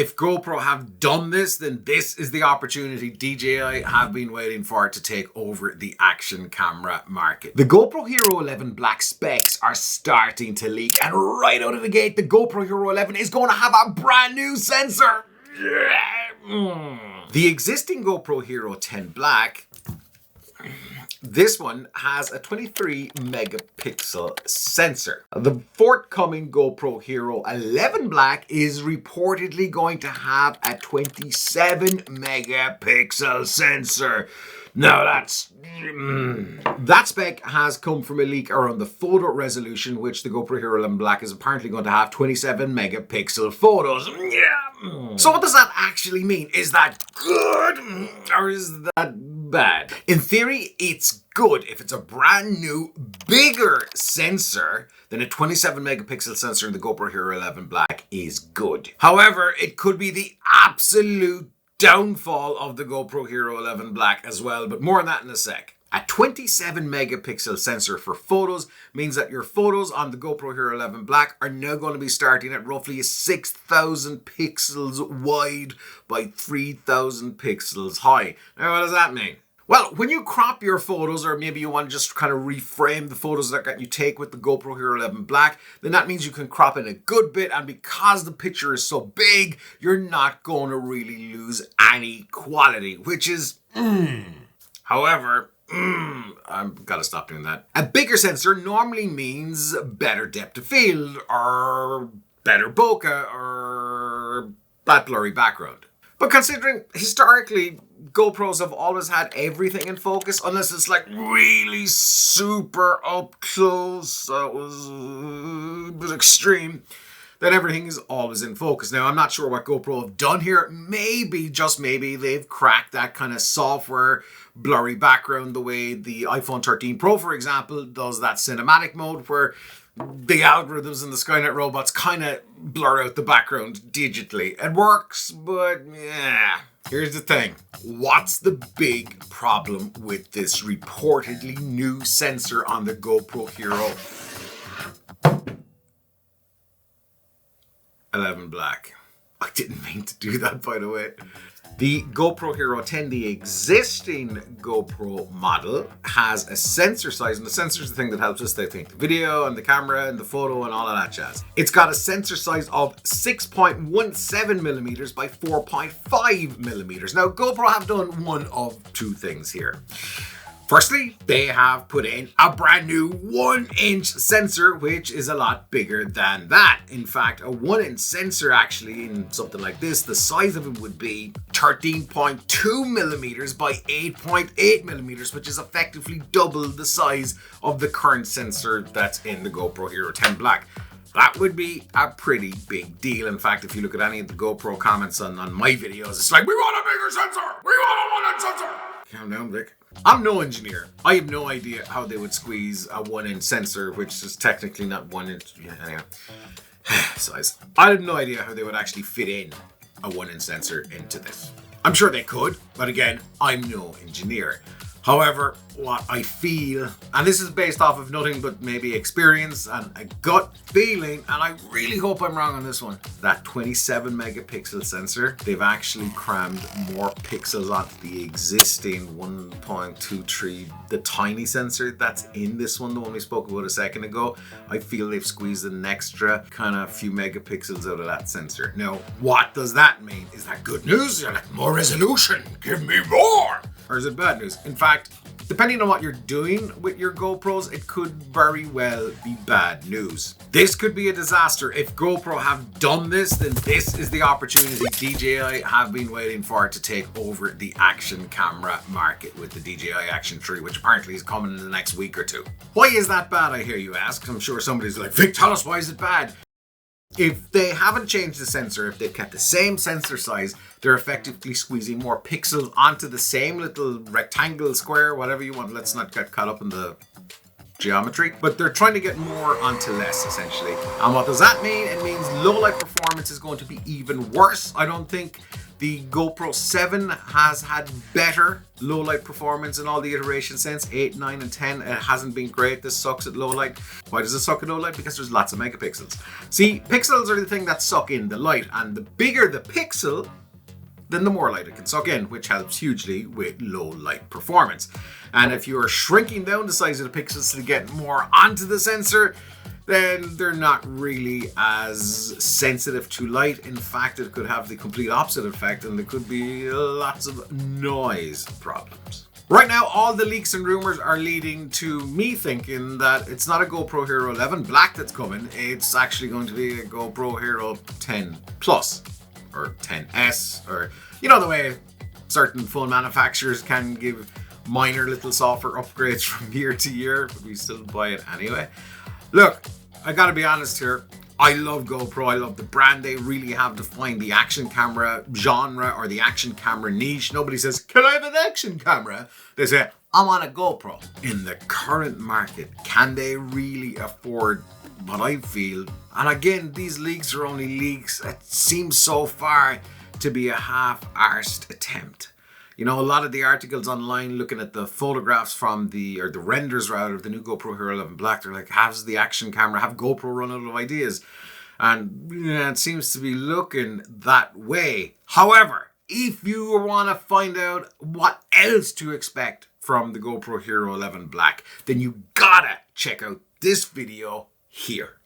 if GoPro have done this, then this is the opportunity DJI have been waiting for to take over the action camera market. The GoPro Hero 11 Black specs are starting to leak, and right out of the gate, the GoPro Hero 11 is going to have a brand new sensor. The existing GoPro Hero 10 Black, this one has a 23 megapixel sensor. The forthcoming GoPro Hero 11 Black is reportedly going to have a 27 megapixel sensor. Now that spec has come from a leak around the photo resolution, which the GoPro Hero 11 Black is apparently going to have 27 megapixel photos. So what does that actually mean? Is that good or is that bad? In theory, it's good if it's a brand new, bigger sensor. Then a 27 megapixel sensor in the GoPro Hero 11 Black is good. However, it could be the absolute downfall of the GoPro Hero 11 Black as well, but more on that in a sec. A 27 megapixel sensor for photos means that your photos on the GoPro Hero 11 Black are now going to be starting at roughly 6,000 pixels wide by 3,000 pixels high. Now, what does that mean? Well, when you crop your photos, or maybe you want to just kind of reframe the photos that you take with the GoPro Hero 11 Black, then that means you can crop in a good bit, and because the picture is so big, you're not going to really lose any quality, which is However, I've got to stop doing that. A bigger sensor normally means better depth of field, or better bokeh, or that blurry background. But considering historically GoPros have always had everything in focus, unless it's like really super up close, that was a bit extreme, then everything is always in focus. Now, I'm not sure what GoPro have done here. Maybe, just maybe, they've cracked that kind of software blurry background the way the iPhone 13 Pro, for example, does that cinematic mode where the algorithms and the Skynet robots kind of blur out the background digitally. It works, but yeah. Here's the thing. What's the big problem with this reportedly new sensor on the GoPro Hero 11 Black? I didn't mean to do that, by the way. The GoPro Hero 10, the existing GoPro model, has a sensor size, and the sensor is the thing that helps us, I think, the video and the camera and the photo and all of that jazz. It's got a sensor size of 6.17 millimeters by 4.5 millimeters. Now, GoPro have done one of two things here. Firstly, they have put in a brand new 1-inch sensor, which is a lot bigger than that. In fact, a 1-inch sensor actually, in something like this, the size of it would be 13.2 millimeters by 8.8 millimeters, which is effectively double the size of the current sensor that's in the GoPro Hero 10 Black. That would be a pretty big deal. In fact, if you look at any of the GoPro comments on my videos, it's like, we want a bigger sensor! We want a 1-inch sensor! Calm down, Vic. I'm no engineer. I have no idea how they would squeeze a 1-inch sensor, which is technically not 1 inch. Yeah, anyway. Size. I have no idea how they would actually fit in a 1-inch sensor into this. I'm sure they could, but again, I'm no engineer. However, what I feel, and this is based off of nothing but maybe experience and a gut feeling, and I really hope I'm wrong on this one, that 27 megapixel sensor, they've actually crammed more pixels onto the existing 1.23, the tiny sensor that's in this one, the one we spoke about a second ago. I feel they've squeezed an extra kind of few megapixels out of that sensor. Now, what does that mean? Is that good news? You're like, more resolution, give me more! Or is it bad news? In fact, depending on what you're doing with your GoPros, it could very well be bad news. This could be a disaster. If GoPro have done this, then this is the opportunity DJI have been waiting for to take over the action camera market with the DJI Action 3, which apparently is coming in the next week or two. Why is that bad, I hear you ask? I'm sure somebody's like, Vic, tell us, why is it bad? If they haven't changed the sensor, if they've kept the same sensor size, they're effectively squeezing more pixels onto the same little rectangle, square, whatever you want. Let's not get caught up in the geometry. But they're trying to get more onto less, essentially. And what does that mean? It means low light performance is going to be even worse. I don't think The GoPro 7 has had better low light performance in all the iterations since 8, 9, and 10. It hasn't been great. This sucks at low light. Why does it suck at low light? Because there's lots of megapixels. See, pixels are the thing that suck in the light, and the bigger the pixel, then the more light it can suck in, which helps hugely with low light performance. And if you're shrinking down the size of the pixels to get more onto the sensor, then they're not really as sensitive to light. In fact, it could have the complete opposite effect, and there could be lots of noise problems. Right now, all the leaks and rumors are leading to me thinking that it's not a GoPro Hero 11 Black that's coming. It's actually going to be a GoPro Hero 10 Plus or 10S, or you know the way certain phone manufacturers can give minor little software upgrades from year to year, but we still buy it anyway. Look, I gotta be honest here. I love GoPro. I love the brand. They really have defined the action camera genre or the action camera niche. Nobody says, can I have an action camera? They say, I want a GoPro. In the current market, can they really afford what I feel? And again, these leaks are only leaks. It seems so far to be a half-arsed attempt. You know, a lot of the articles online looking at the photographs from the renders rather of the new GoPro Hero 11 Black, they're like, has the action camera, have GoPro run out of ideas? And it seems to be looking that way. However, if you want to find out what else to expect from the GoPro Hero 11 Black, then you gotta check out this video here.